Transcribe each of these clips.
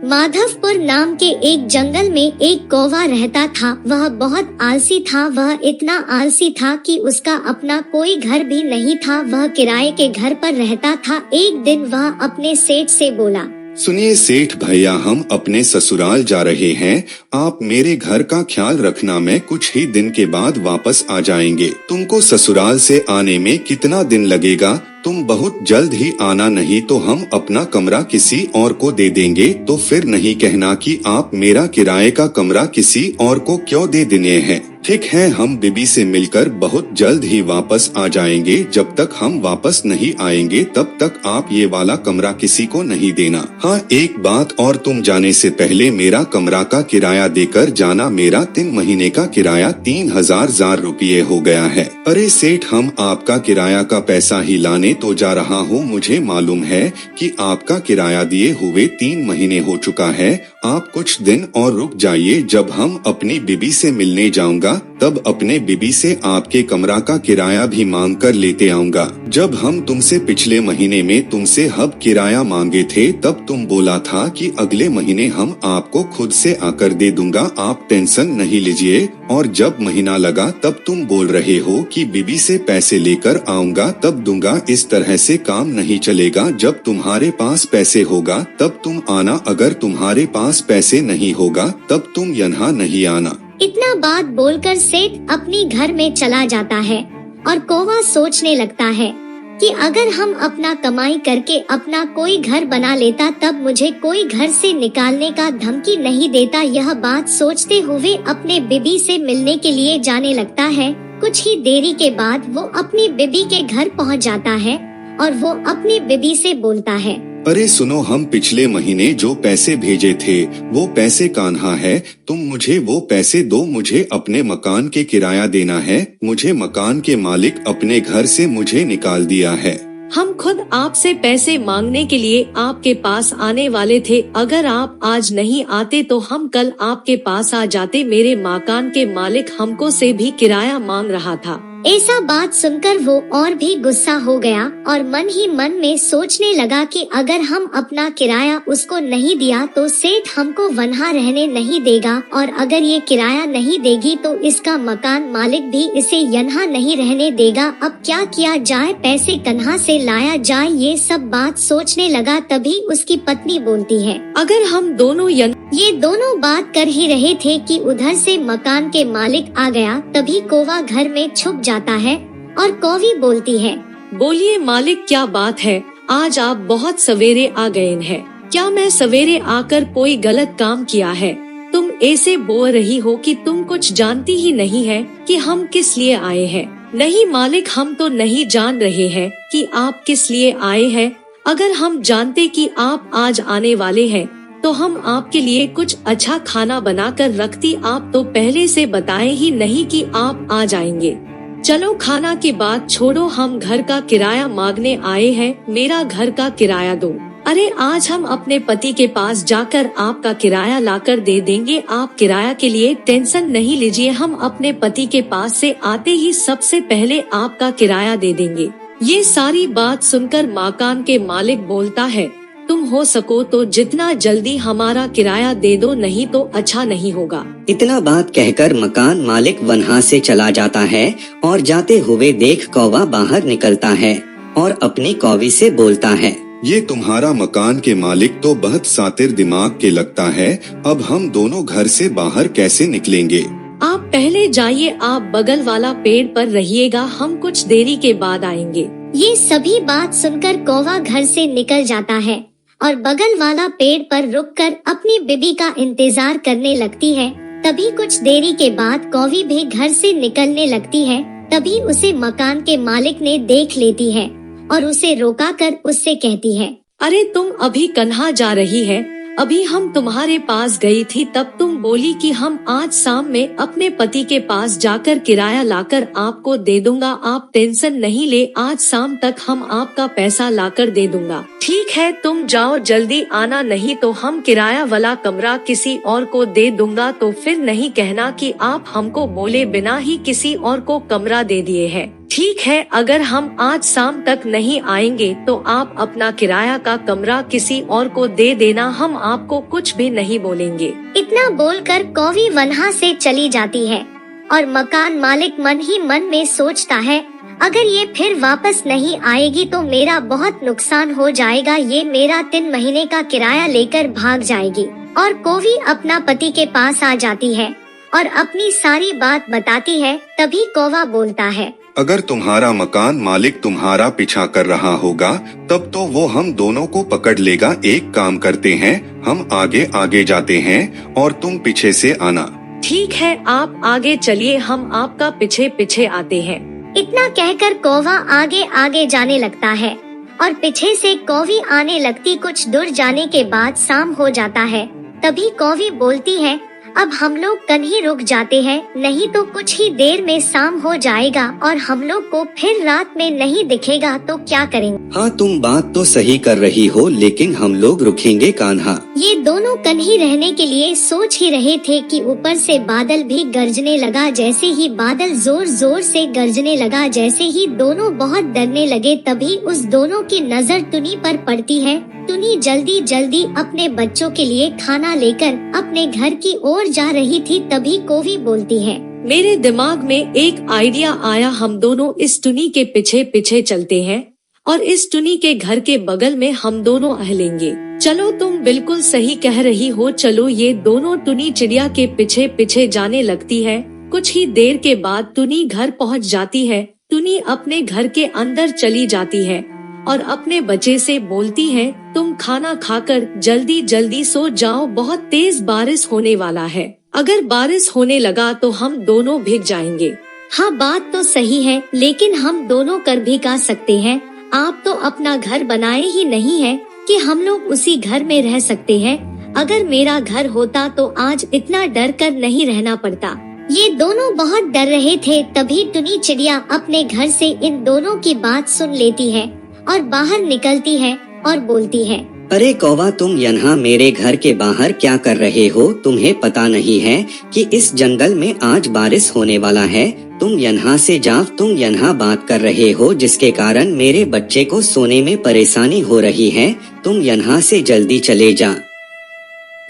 माधवपुर नाम के एक जंगल में एक कौवा रहता था। वह बहुत आलसी था। वह इतना आलसी था कि उसका अपना कोई घर भी नहीं था। वह किराए के घर पर रहता था। एक दिन वह अपने सेठ से बोला, सुनिए सेठ भैया, हम अपने ससुराल जा रहे हैं। आप मेरे घर का ख्याल रखना, मैं कुछ ही दिन के बाद वापस आ जाएंगे। तुमको ससुराल से आने में कितना दिन लगेगा? तुम बहुत जल्द ही आना, नहीं तो हम अपना कमरा किसी और को दे देंगे। तो फिर नहीं कहना कि आप मेरा किराए का कमरा किसी और को क्यों दे देने हैं। ठीक है, हम बीबी से मिलकर बहुत जल्द ही वापस आ जाएंगे। जब तक हम वापस नहीं आएंगे तब तक आप ये वाला कमरा किसी को नहीं देना। हाँ, एक बात और, तुम जाने से पहले मेरा कमरा का किराया देकर जाना। मेरा 3 महीने का किराया 3000 रुपये हो गया है। अरे सेठ, हम आपका किराया का पैसा ही लाने तो जा रहा हूँ। मुझे मालूम है कि आपका किराया दिए हुए 3 महीने हो चुका है। आप कुछ दिन और रुक जाइए। जब हम अपनी बीबी से मिलने जाऊंगा तब अपने बीबी से आपके कमरा का किराया भी मांग कर लेते आऊंगा। जब हम तुमसे पिछले महीने में तुमसे हब किराया मांगे थे तब तुम बोला था कि अगले महीने हम आपको खुद से आकर दे दूंगा, आप टेंशन नहीं लीजिए। और जब महीना लगा तब तुम बोल रहे हो कि बीबी से पैसे लेकर आऊंगा तब दूंगा। इस तरह से काम नहीं चलेगा। जब तुम्हारे पास पैसे होगा तब तुम आना, अगर तुम्हारे पास पैसे नहीं होगा तब तुम यहाँ नहीं आना। इतना बात बोलकर सेठ अपनी घर में चला जाता है और कौवा सोचने लगता है कि अगर हम अपना कमाई करके अपना कोई घर बना लेता तब मुझे कोई घर से निकालने का धमकी नहीं देता। यह बात सोचते हुए अपने बीबी से मिलने के लिए जाने लगता है। कुछ ही देरी के बाद वो अपनी बीबी के घर पहुंच जाता है और वो अपनी बीबी से बोलता है, अरे सुनो, हम पिछले महीने जो पैसे भेजे थे वो पैसे कहाँ है? तुम मुझे वो पैसे दो, मुझे अपने मकान के किराया देना है। मुझे मकान के मालिक अपने घर से मुझे निकाल दिया है। हम खुद आपसे पैसे मांगने के लिए आपके पास आने वाले थे। अगर आप आज नहीं आते तो हम कल आपके पास आ जाते। मेरे मकान के मालिक हमको से भी किराया मांग रहा था। ऐसा बात सुनकर वो और भी गुस्सा हो गया और मन ही मन में सोचने लगा कि अगर हम अपना किराया उसको नहीं दिया तो सेठ हमको वहाँ रहने नहीं देगा, और अगर ये किराया नहीं देगी तो इसका मकान मालिक भी इसे यहाँ नहीं रहने देगा। अब क्या किया जाए, पैसे कहाँ से लाया जाए, ये सब बात सोचने लगा। तभी उसकी पत्नी बोलती है, अगर हम दोनों ये दोनों बात कर ही रहे थे कि उधर से मकान के मालिक आ गया। तभी कौवा घर में छुप जाता है और कौवी बोलती है, बोलिए मालिक, क्या बात है? आज आप बहुत सवेरे आ गए हैं। क्या मैं सवेरे आकर कोई गलत काम किया है? तुम ऐसे बोल रही हो कि तुम कुछ जानती ही नहीं है कि हम किस लिए आए हैं। नहीं मालिक, हम तो नहीं जान रहे हैं कि आप किस लिए आए हैं। अगर हम जानते कि आप आज आने वाले हैं तो हम आपके लिए कुछ अच्छा खाना बनाकर रखती। आप तो पहले से बताए ही नहीं कि आप आ जाएंगे। चलो खाना की बात छोड़ो, हम घर का किराया मांगने आए हैं। मेरा घर का किराया दो। अरे आज हम अपने पति के पास जाकर आपका किराया लाकर दे देंगे। आप किराया के लिए टेंशन नहीं लीजिए। हम अपने पति के पास से आते ही सबसे पहले आपका किराया दे देंगे। ये सारी बात सुनकर मकान के मालिक बोलता है, तुम हो सको तो जितना जल्दी हमारा किराया दे दो, नहीं तो अच्छा नहीं होगा। इतना बात कहकर मकान मालिक वहाँ से चला जाता है और जाते हुए देख कौवा बाहर निकलता है और अपनी कौवी से बोलता है, ये तुम्हारा मकान के मालिक तो बहुत सातिर दिमाग के लगता है। अब हम दोनों घर से बाहर कैसे निकलेंगे? आप पहले जाइए, आप बगल वाला पेड़ पर रहिएगा, हम कुछ देरी के बाद आएंगे। ये सभी बात सुनकर कौवा घर से निकल जाता है और बगल वाला पेड़ पर रुककर अपनी बीबी का इंतजार करने लगती है। तभी कुछ देरी के बाद कौवी भी घर से निकलने लगती है। तभी उसे मकान के मालिक ने देख लेती है और उसे रोकाकर उससे कहती है, अरे तुम अभी कन्हा जा रही है? अभी हम तुम्हारे पास गई थी तब तुम बोली कि हम आज शाम में अपने पति के पास जाकर किराया लाकर आपको दे दूंगा। आप टेंशन नहीं ले, आज शाम तक हम आपका पैसा लाकर दे दूंगा। ठीक है, तुम जाओ, जल्दी आना, नहीं तो हम किराया वाला कमरा किसी और को दे दूंगा। तो फिर नहीं कहना कि आप हमको बोले बिना ही किसी और को कमरा दे दिए हैं। ठीक है, अगर हम आज शाम तक नहीं आएंगे तो आप अपना किराया का कमरा किसी और को दे देना, हम आपको कुछ भी नहीं बोलेंगे। इतना बोलकर कौवी वहाँ से चली जाती है और मकान मालिक मन ही मन में सोचता है, अगर ये फिर वापस नहीं आएगी तो मेरा बहुत नुकसान हो जाएगा, ये मेरा 3 महीने का किराया लेकर भाग जाएगी। और कौवी अपना पति के पास आ जाती है और अपनी सारी बात बताती है। तभी कौवा बोलता है, अगर तुम्हारा मकान मालिक तुम्हारा पीछा कर रहा होगा तब तो वो हम दोनों को पकड़ लेगा। एक काम करते हैं, हम आगे आगे जाते हैं और तुम पीछे से आना। ठीक है, आप आगे चलिए, हम आपका पीछे पीछे आते हैं। इतना कहकर कौवा आगे आगे जाने लगता है और पीछे से कौवी आने लगती। कुछ दूर जाने के बाद शाम हो जाता है। तभी कौवी बोलती है, अब हम लोग कहीं रुक जाते हैं, नहीं तो कुछ ही देर में शाम हो जाएगा और हम लोग को फिर रात में नहीं दिखेगा तो क्या करेंगे। हाँ, तुम बात तो सही कर रही हो, लेकिन हम लोग रुकेंगे कान्हा। ये दोनों कहीं रहने के लिए सोच ही रहे थे कि ऊपर से बादल भी गरजने लगा। जैसे ही बादल जोर जोर से गरजने लगा, जैसे ही दोनों बहुत डरने लगे, तभी उस दोनों की नजर टुनी पर पड़ती है। टुनी जल्दी जल्दी अपने बच्चों के लिए खाना लेकर अपने घर की ओर जा रही थी। तभी कौवी बोलती है, मेरे दिमाग में एक आइडिया आया, हम दोनों इस टुनी के पीछे पीछे चलते हैं और इस टुनी के घर के बगल में हम दोनों अहलेंगे। चलो, तुम बिल्कुल सही कह रही हो, चलो। ये दोनों टुनी चिड़िया के पीछे पीछे जाने लगती है। कुछ ही देर के बाद टुनी घर पहुंच जाती है। टुनी अपने घर के अंदर चली जाती है और अपने बच्चे से बोलती है, तुम खाना खाकर जल्दी जल्दी सो जाओ, बहुत तेज बारिश होने वाला है। अगर बारिश होने लगा तो हम दोनों भीग जाएंगे। हाँ, बात तो सही है, लेकिन हम दोनों कर भी का सकते हैं। आप तो अपना घर बनाए ही नहीं है कि हम लोग उसी घर में रह सकते हैं। अगर मेरा घर होता तो आज इतना डर कर नहीं रहना पड़ता। ये दोनों बहुत डर रहे थे। तभी टुनी चिड़िया अपने घर से इन दोनों की बात सुन लेती है और बाहर निकलती है और बोलती है, अरे कौवा, तुम यहाँ मेरे घर के बाहर क्या कर रहे हो? तुम्हें पता नहीं है कि इस जंगल में आज बारिश होने वाला है? तुम यहाँ से जाओ, तुम यहाँ बात कर रहे हो जिसके कारण मेरे बच्चे को सोने में परेशानी हो रही है। तुम यहाँ से जल्दी चले जा।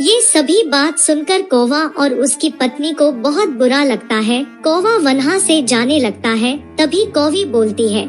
ये सभी बात सुनकर कौवा और उसकी पत्नी को बहुत बुरा लगता है। कौवा वहाँ से जाने लगता है। तभी कौवी बोलती है,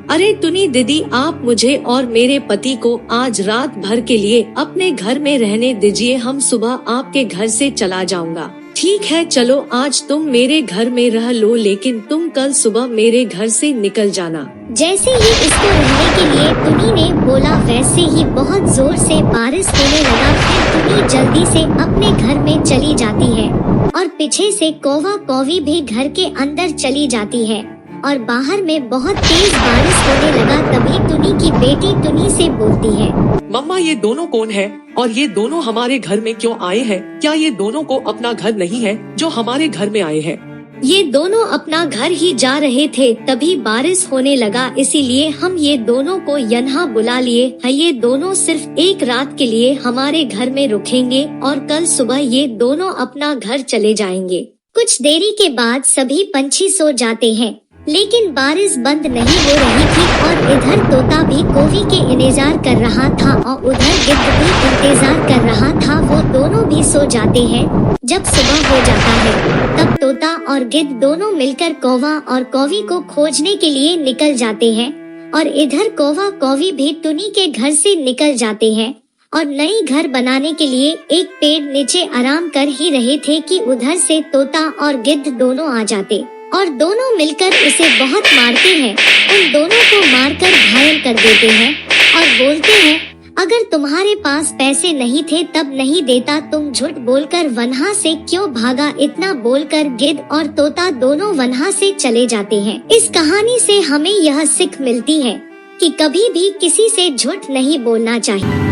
अरे टुनी दीदी, आप मुझे और मेरे पति को आज रात भर के लिए अपने घर में रहने दीजिए, हम सुबह आपके घर से चला जाऊंगा। ठीक है, चलो, आज तुम मेरे घर में रह लो, लेकिन तुम कल सुबह मेरे घर से निकल जाना। जैसे ही इसको रहने के लिए टुनी ने बोला, वैसे ही बहुत जोर से बारिश होने लगा। फिर टुनी जल्दी से अपने घर में चली जाती है और पीछे से कौवा कौवी भी घर के अंदर चली जाती है और बाहर में बहुत तेज बारिश होने लगा। तभी टुनी की बेटी टुनी से बोलती है, मम्मा, ये दोनों कौन है और ये दोनों हमारे घर में क्यों आए हैं? क्या ये दोनों को अपना घर नहीं है जो हमारे घर में आए हैं? ये दोनों अपना घर ही जा रहे थे, तभी बारिश होने लगा, इसीलिए हम ये दोनों को यहाँ बुला लिए हैं। ये दोनों सिर्फ एक रात के लिए हमारे घर में रुकेंगे और कल सुबह ये दोनों अपना घर चले जाएंगे। कुछ देरी के बाद सभी पंछी सो जाते हैं, लेकिन बारिश बंद नहीं हो रही थी और इधर तोता भी कौवी के इंतजार कर रहा था और उधर गिद्ध भी इंतजार कर रहा था। वो दोनों भी सो जाते हैं। जब सुबह हो जाता है तब तोता और गिद्ध दोनों मिलकर कौवा और कौवी को खोजने के लिए निकल जाते हैं और इधर कौवा कौवी भी टुनी के घर से निकल जाते हैं और नई घर बनाने के लिए एक पेड़ नीचे आराम कर ही रहे थे कि उधर से तोता और गिद्ध दोनों आ जाते और दोनों मिलकर उसे बहुत मारते हैं। उन दोनों को मारकर घायल कर देते हैं और बोलते हैं, अगर तुम्हारे पास पैसे नहीं थे तब नहीं देता, तुम झूठ बोलकर वहाँ से क्यों भागा? इतना बोलकर गिद्ध और तोता दोनों वहाँ से चले जाते हैं। इस कहानी से हमें यह सीख मिलती है कि कभी भी किसी से झूठ नहीं बोलना चाहिए।